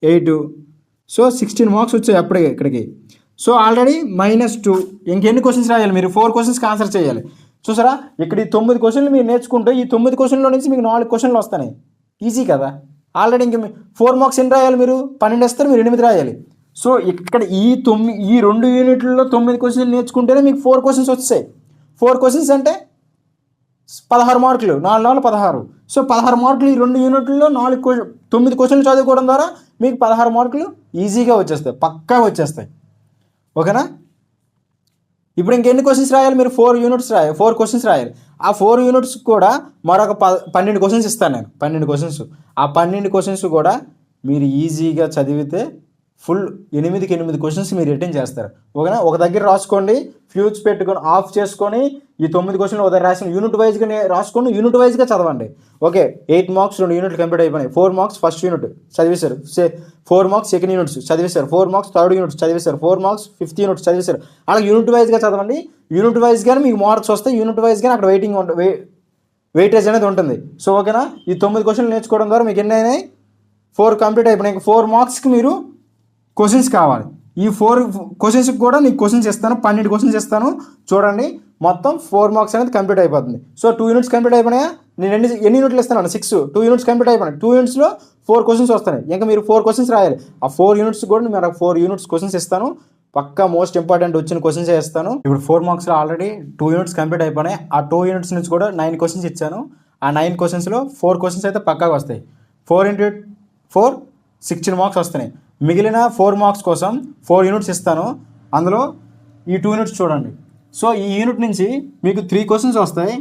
8. సో 16 మార్క్స్ వచ్చాయి అప్పుడే ఇక్కడికి. So already -2. ఇంకెన్ని క్వశ్చన్స్ రాయాలి? మీరు 4 క్వశ్చన్స్కి ఆన్సర్ చేయాలి. చూసారా, ఇక్కడ ఈ 9 క్వశ్చన్లు మీరు నేర్చుకుంటే ఈ 9 క్వశ్చన్లో నుంచి మీకు 4 క్వశ్చన్లు వస్తాయి. ఈజీ కదా. ఆల్రెడీ ఇంక 4 మార్క్స్ ఎన్ని రాయాలి? మీరు 12 వేస్తారు, మీరు 8 రాయాలి. సో ఇక్కడ ఈ 2 యూనిట్లలో 9 క్వశ్చన్లు నేర్చుకుంటేనే మీకు 4 క్వశ్చన్స్ వచ్చాయి. 4 క్వశ్చన్స్ అంటే 16 మార్కులు, 4 4 16. సో 16 మార్కులు ఈ 2 యూనిట్లలో 9 క్వశ్చన్లు చదువుకోవడం ద్వారా మీకు 16 మార్కులు ఈజీగా వచ్చేస్తాయి, పక్కా వచ్చేస్తాయి. ఓకేనా? ఇప్పుడు ఇంకెన్ని క్వశ్చన్స్ రాయాలి? మీరు 4 క్వశ్చన్స్ రాయాలి. ఆ 4 యూనిట్స్ కూడా మరొక 12 క్వశ్చన్స్ ఇస్తాను నేను. 12 క్వశ్చన్స్. ఆ 12 క్వశ్చన్స్ కూడా మీరు ఈజీగా చదివితే ఫుల్ 8 క్వశ్చన్స్ మీరు అటెండ్ చేస్తారు. ఓకేనా? ఒక దగ్గర రాసుకోండి, ఫ్యూజ్ పెట్టుకొని ఆఫ్ చేసుకొని ఈ 9 క్వశ్చన్లు ఒక దగ్గర రాసిన యూనిట్ వైజ్గా రాసుకోండి, యూనిట్ వైజ్గా చదవండి. ఓకే, 8 మార్క్స్ 2 యూనిట్లు కంప్లీట్ అయిపోయినాయి. 4 మార్క్స్ ఫస్ట్ యూనిట్ చదివేశారు, 4 మార్క్స్ సెకండ్ యూనిట్స్ చదివేశారు, 4 మార్క్స్ థర్డ్ యూనిట్ చదివేశారు, 4 మార్క్స్ ఫిఫ్త్ యూనిట్ చదివేశారు. అలా యూనిట్ వైజ్గా చదవండి. యూనిట్ వైజ్గానే మీకు మార్క్స్ వస్తాయి. యూనిట్ వైజ్గానే అక్కడ వెయిటేజ్ అనేది ఉంటుంది. సో ఓకేనా, ఈ 9 క్వశ్చన్లు నేర్చుకోవడం ద్వారా మీకు ఎన్ని అయినాయి? 4 కంప్లీట్ అయిపోయినాయి. 4 మార్క్స్కి మీరు క్వశ్చన్స్ కావాలి. ఈ 4 క్వశ్చన్స్కి కూడా నీకు క్వశ్చన్స్ ఇస్తాను, 12 క్వశ్చన్స్ ఇస్తాను. చూడండి, మొత్తం 4 మార్క్స్ అనేది కంప్లీట్ అయిపోతుంది. సో 2 యూనిట్స్ కంప్లీట్ అయిపోయినాయా? నేను ఎన్ని యూనిట్లు ఇస్తాను? 6. 2 యూనిట్స్ కంప్లీట్ అయిపోయినాయి. 2 యూనిట్స్లో 4 క్వశ్చన్స్ వస్తున్నాయి. ఇంకా మీరు 4 క్వశ్చన్స్ రాయాలి. ఆ 4 యూనిట్స్ కూడా మీరు 4 యూనిట్స్ క్వశ్చన్స్ ఇస్తాను. పక్కా మోస్ట్ ఇంపార్టెంట్ వచ్చిన క్వశ్చన్స్ ఇస్తాను. ఇప్పుడు 4 మార్క్స్లో ఆల్రెడీ 2 యూనిట్స్ కంప్లీట్ అయిపోయినాయి. ఆ 2 యూనిట్స్ నుంచి కూడా 9 క్వశ్చన్స్ ఇచ్చాను. ఆ 9 క్వశ్చన్స్లో 4 క్వశ్చన్స్ అయితే పక్కాగా వస్తాయి. 4 × 4 16 మార్క్స్ వస్తున్నాయి. మిగిలిన 4 మార్క్స్ కోసం 4 యూనిట్స్ ఇస్తాను. అందులో ఈ 2 యూనిట్స్ చూడండి. సో ఈ యూనిట్ నుంచి మీకు 3 క్వశ్చన్స్ వస్తాయి.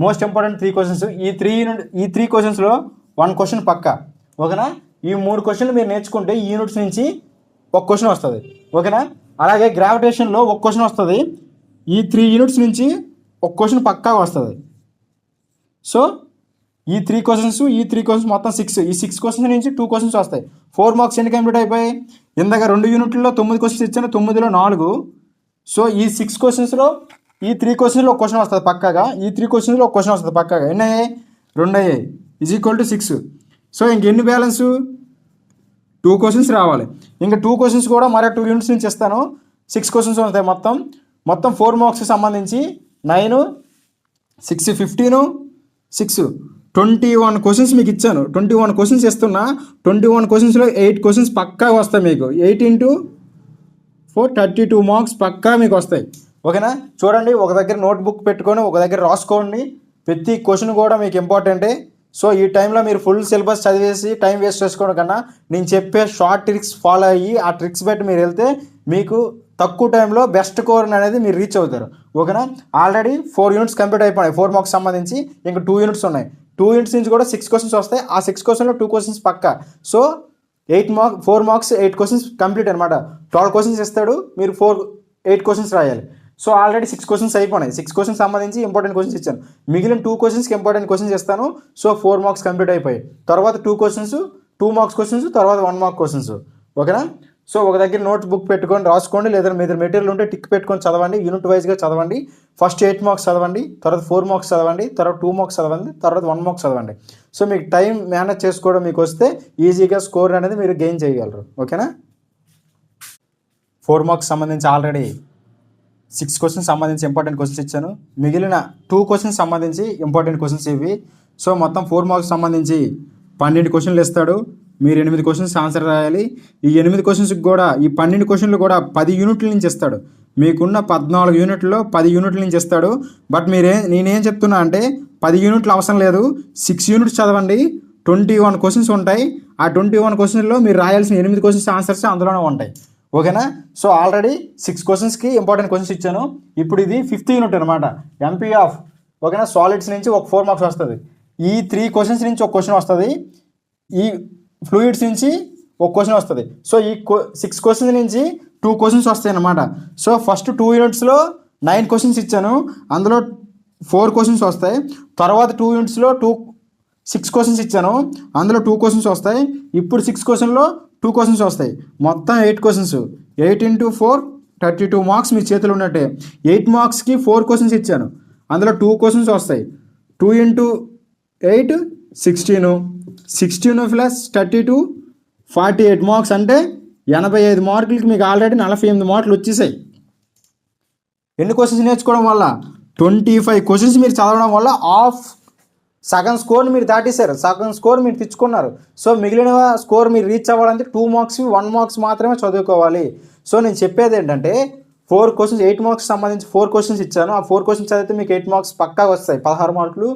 Most important 3 questions. ఈ 3 క్వశ్చన్స్లో 1 క్వశ్చన్ పక్కా. ఓకేనా? ఈ 3 క్వశ్చన్లు మీరు నేర్చుకుంటే ఈ యూనిట్స్ నుంచి 1 క్వశ్చన్ వస్తుంది. ఓకేనా? అలాగే గ్రావిటేషన్లో 1 క్వశ్చన్ వస్తుంది. ఈ 3 యూనిట్స్ నుంచి 1 క్వశ్చన్ పక్కాగా వస్తుంది. సో ఈ 3 క్వశ్చన్స్ మొత్తం 6. ఈ 6 క్వశ్చన్స్ నుంచి 2 క్వశ్చన్స్ వస్తాయి. 4 మార్క్స్ ఎన్ని కంప్లీట్ అయిపోయాయి? ఇందాక 2 యూనిట్లలో 9 క్వశ్చన్స్ ఇచ్చాను, 9లో 4. సో ఈ 6 క్వశ్చన్స్లో ఈ 3 క్వశ్చన్స్లో 1 క్వశ్చన్ వస్తుంది పక్కాగా. ఈ 3 క్వశ్చన్స్లో 1 క్వశ్చన్ వస్తుంది పక్కాగా. ఎన్ని అయ్యాయి? 2 అయ్యాయి. = 6. సో ఇంకెన్ని బ్యాలెన్స్? 2 క్వశ్చన్స్ రావాలి. ఇంకా 2 క్వశ్చన్స్ కూడా మరో 2 యూనిట్స్ నుంచి ఇస్తాను. 6 క్వశ్చన్స్ వస్తాయి. మొత్తం 4 మార్క్స్కి సంబంధించి 9 6 15 6 21 క్వశ్చన్స్ మీకు ఇచ్చాను. 21 క్వశ్చన్స్ ఇస్తున్నా. 21 క్వశ్చన్స్లో 8 క్వశ్చన్స్ పక్కా వస్తాయి మీకు. 8 × 4 32 మార్క్స్ పక్కా మీకు వస్తాయి. ఓకేనా? చూడండి, ఒక దగ్గర నోట్బుక్ పెట్టుకొని ఒక దగ్గర రాసుకోండి. ప్రతి క్వశ్చన్ కూడా మీకు ఇంపార్టెంటే. సో ఈ టైంలో మీరు ఫుల్ సిలబస్ చదివేసి టైం వేస్ట్ చేసుకోవడం కన్నా నేను చెప్పే షార్ట్ ట్రిక్స్ ఫాలో అయ్యి ఆ ట్రిక్స్ బట్టి మీరు వెళ్తే మీకు తక్కువ టైంలో బెస్ట్ స్కోర్ అనేది మీరు రీచ్ అవుతారు. ఓకేనా? ఆల్రెడీ 4 యూనిట్స్ కంప్లీట్ అయిపోయినాయి. 4 మార్క్స్ సంబంధించి ఇంకా 2 యూనిట్స్ ఉన్నాయి. 2 యూనిట్స్ నుంచి కూడా 6 క్వశ్చన్స్ వస్తాయి. ఆ 6 క్వశ్చన్లో 2 క్వశ్చన్స్ పక్కా. సో 4 మార్క్స్ 8 క్వశ్చన్స్ కంప్లీట్ అనమాట. 12 క్వశ్చన్స్ ఇస్తాడు, మీరు 8 క్వశ్చన్స్ రాయాలి. సో ఆల్రెడీ 6 క్వశ్చన్స్ అయిపోయినాయి. 6 క్వశ్చన్స్ సంబంధించి ఇంపార్టెంట్ క్వశ్చన్స్ ఇచ్చాను. మిగిలిన 2 క్వశ్చన్స్కి ఇంపార్టెంట్ క్వశ్చన్స్ ఇస్తాను. సో 4 మార్క్స్ కంప్లీట్ అయిపోయాయి. తర్వాత 2 మార్క్స్ క్వశ్చన్స్, తర్వాత 1 మార్క్ క్వశ్చన్స్. ఓకేనా? సో ఒక దగ్గర నోట్ బుక్ పెట్టుకొని రాసుకోండి, లేదా మీ దగ్గర మెటీరియల్ ఉంటే టిక్ పెట్టుకొని చదవండి. యూనిట్ వైజ్గా చదవండి. ఫస్ట్ 8 మార్క్స్ చదవండి, తర్వాత 4 మార్క్స్ చదవండి, తర్వాత 2 మార్క్స్ చదవండి, తర్వాత 1 మార్క్స్ చదవండి. సో మీకు టైం మేనేజ్ చేసుకోవడం మీకు వస్తే ఈజీగా స్కోర్ అనేది మీరు గెయిన్ చేయగలరు. ఓకేనా? 4 మార్క్స్ సంబంధించి ఆల్రెడీ 6 క్వశ్చన్స్ సంబంధించి ఇంపార్టెంట్ క్వశ్చన్స్ ఇచ్చాను. మిగిలిన 2 క్వశ్చన్స్ సంబంధించి ఇంపార్టెంట్ క్వశ్చన్స్ ఇవి. సో మొత్తం 4 మార్క్స్ సంబంధించి 12 క్వశ్చన్లు ఇస్తాడు. మీరు 8 క్వశ్చన్స్ ఆన్సర్ రాయాలి. ఈ 8 క్వశ్చన్స్కి కూడా ఈ 12 క్వశ్చన్లు కూడా 10 యూనిట్ల నుంచి ఇస్తాడు. మీకున్న 14 యూనిట్లలో 10 యూనిట్ల నుంచి ఇస్తాడు. బట్ నేనేం చెప్తున్నా అంటే 10 యూనిట్లు అవసరం లేదు. 6 యూనిట్స్ చదవండి. 21 క్వశ్చన్స్ ఉంటాయి. ఆ 21 క్వశ్చన్లో మీరు రాయాల్సిన 8 క్వశ్చన్స్ ఆన్సర్స్ అందులోనే ఉంటాయి. ఓకేనా? సో ఆల్రెడీ 6 క్వశ్చన్స్కి ఇంపార్టెంట్ క్వశ్చన్స్ ఇచ్చాను. ఇప్పుడు ఇది 5th యూనిట్ అనమాట. ఎంపీ ఆఫ్ ఓకేనా. సాలిడ్స్ నుంచి ఒక 4 మార్క్స్ వస్తుంది. ఈ 3 క్వశ్చన్స్ నుంచి ఒక క్వశ్చన్ వస్తుంది. ఈ ఫ్లూయిడ్స్ నుంచి ఒక క్వశ్చన్ వస్తుంది. సో ఈ 6 క్వశ్చన్స్ నుంచి 2 క్వశ్చన్స్ వస్తాయి అన్నమాట. సో ఫస్ట్ 2 యూనిట్స్లో 9 క్వశ్చన్స్ ఇచ్చాను, అందులో 4 క్వశ్చన్స్ వస్తాయి. తర్వాత 2 యూనిట్స్లో 6 క్వశ్చన్స్ ఇచ్చాను, అందులో 2 క్వశ్చన్స్ వస్తాయి. ఇప్పుడు 6 క్వశ్చన్లో 2 క్వశ్చన్స్ వస్తాయి. మొత్తం 8 క్వశ్చన్స్. 8 × 4 32 మార్క్స్ మీ చేతిలో ఉన్నట్టే. 8 మార్క్స్కి 4 క్వశ్చన్స్ ఇచ్చాను, అందులో 2 క్వశ్చన్స్ వస్తాయి. 2 × 8 16, 16 + 32 48 మార్క్స్, అంటే 85 మార్కులకి మీకు ఆల్రెడీ 48 మార్కులు వచ్చేసాయి. ఎన్ని క్వశ్చన్స్ నేర్చుకోవడం వల్ల? 25 క్వశ్చన్స్ మీరు చదవడం వల్ల సగం స్కోర్ మీరు దాటేశారు, సగం స్కోర్ మీరు తెచ్చుకున్నారు. సో మిగిలిన స్కోర్ మీరు రీచ్ అవ్వాలంటే 2 మార్క్స్ 1 మార్క్స్ మాత్రమే చదువుకోవాలి. సో నేను చెప్పేది ఏంటంటే 4 క్వశ్చన్స్ 8 మార్క్స్ సంబంధించి 4 క్వశ్చన్స్ ఇచ్చాను. ఆ 4 క్వశ్చన్స్ చదివితే మీకు 8 మార్క్స్ పక్కా వస్తాయి, 16 మార్కులు.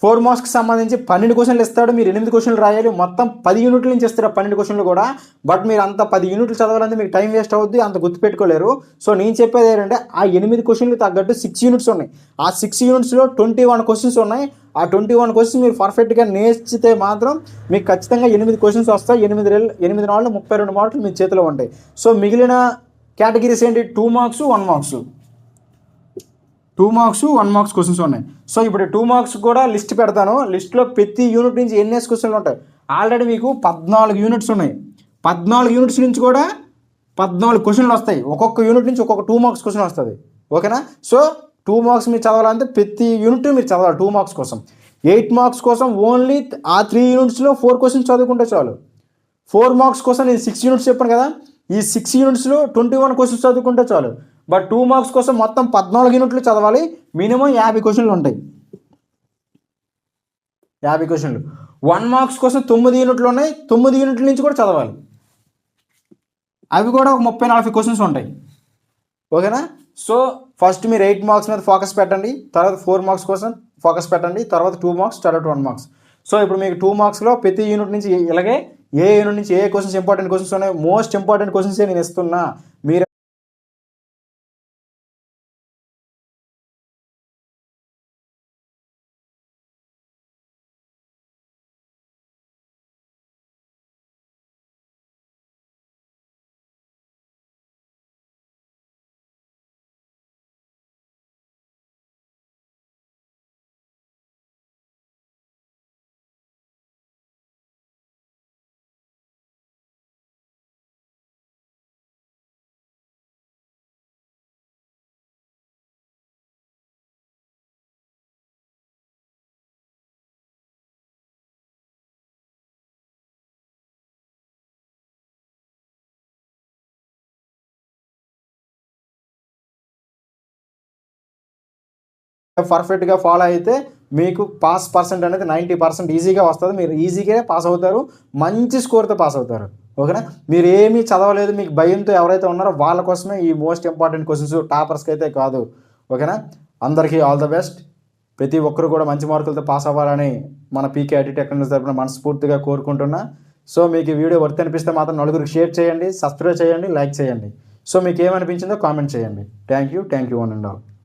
4 మార్క్స్కి సంబంధించి 12 క్వశ్చన్లు ఇస్తాడు, మీరు 8 క్వశ్చన్లు రాయాలి. మొత్తం 10 యూనిట్ల నుంచి ఇస్తారు 12 క్వశ్చన్లు కూడా. బట్ మీరు అంత 10 యూనిట్లు చదవాలంటే మీకు టైం వేస్ట్ అవుద్ది, అంత గుర్తుపెట్టుకోలేరు. సో నేను చెప్పేది ఏంటంటే ఆ 8 క్వశ్చన్లు తగ్గట్టు 6 యూనిట్స్ ఉన్నాయి. ఆ 6 యూనిట్స్లో 21 క్వశ్చన్స్ ఉన్నాయి. ఆ 21 క్వశ్చన్స్ మీరు పర్ఫెక్ట్గా నేర్చితే మాత్రం మీకు ఖచ్చితంగా 8 క్వశ్చన్స్ వస్తాయి. 8 నాళ్ళు 32 మార్కులు మీ చేతిలో ఉంటాయి. సో మిగిలిన కేటగిరీస్ ఏంటి? 2 marks 1 marks, 2 marks 1 marks questions ఉన్నాయి. సో ఇప్పుడు 2 మార్క్స్ కూడా లిస్ట్ పెడతాను. లిస్ట్లో ప్రతి యూనిట్ నుంచి ఎన్ని క్వశ్చన్లు ఉంటాయి. ఆల్రెడీ మీకు 14 యూనిట్స్ ఉన్నాయి. 14 యూనిట్స్ నుంచి కూడా 14 క్వశ్చన్లు వస్తాయి. ఒక్కొక్క యూనిట్ నుంచి ఒక్కొక్క 2 మార్క్స్ క్వశ్చన్ వస్తుంది. ఓకేనా. సో 2 మార్క్స్ మీరు చదవాలంటే ప్రతి యూనిట్ మీరు చదవాలి 2 మార్క్స్ కోసం. 8 మార్క్స్ కోసం ఓన్లీ ఆ 3 యూనిట్స్లో 4 క్వశ్చన్స్ చదువుకుంటే చాలు. 4 మార్క్స్ కోసం నేను 6 యూనిట్స్ చెప్పాను కదా, ఈ 6 యూనిట్స్లో 21 క్వశ్చన్స్ చదువుకుంటే చాలు. బట్ 2 మార్క్స్ కోసం మొత్తం 14 యూనిట్లు చదవాలి. మినిమం 50 క్వశ్చన్లు ఉంటాయి, 50 క్వశ్చన్లు. 1 మార్క్స్ కోసం 9 యూనిట్లు ఉన్నాయి, 9 యూనిట్ల నుంచి కూడా చదవాలి. అవి కూడా ఒక 30-40 క్వశ్చన్స్ ఉంటాయి. ఓకేనా. సో ఫస్ట్ మీరు 8 మార్క్స్ మీద ఫోకస్ పెట్టండి, తర్వాత 4 మార్క్స్ కోసం ఫోకస్ పెట్టండి, తర్వాత 2 మార్క్స్, తర్వాత 1 మార్క్స్. సో ఇప్పుడు మీకు 2 మార్క్స్లో ప్రతి యూనిట్ నుంచి ఇలాగే ఏ యూనిట్ నుంచి ఏ క్వశ్చన్స్ ఇంపార్టెంట్ క్వశ్చన్స్ ఉన్నాయి, మోస్ట్ ఇంపార్టెంట్ క్వశ్చన్సే నేను ఇస్తున్నా. మీరు పర్ఫెక్ట్గా ఫాలో అయితే మీకు పాస్ పర్సెంట్ అనేది 90% ఈజీగా వస్తుంది. మీరు ఈజీగా పాస్ అవుతారు, మంచి స్కోర్తో పాస్ అవుతారు. ఓకేనా. మీరు ఏమీ చదవలేదు, మీకు భయంతో ఎవరైతే ఉన్నారో వాళ్ళ కోసమే ఈ మోస్ట్ ఇంపార్టెంట్ క్వశ్చన్స్, టాపర్స్కి అయితే కాదు. ఓకేనా. అందరికీ ఆల్ ద బెస్ట్. ప్రతి ఒక్కరు కూడా మంచి మార్కులతో పాస్ అవ్వాలని మన పీకే ఐటీ టెక్నాలజీ తరపున మనస్ఫూర్తిగా కోరుకుంటున్నా. సో మీకు ఈ వీడియో వర్త్ అనిపిస్తే మాత్రం నలుగురికి షేర్ చేయండి, సబ్స్క్రైబ్ చేయండి, లైక్ చేయండి. సో మీకు ఏమనిపించిందో కామెంట్ చేయండి. Thank you one and all.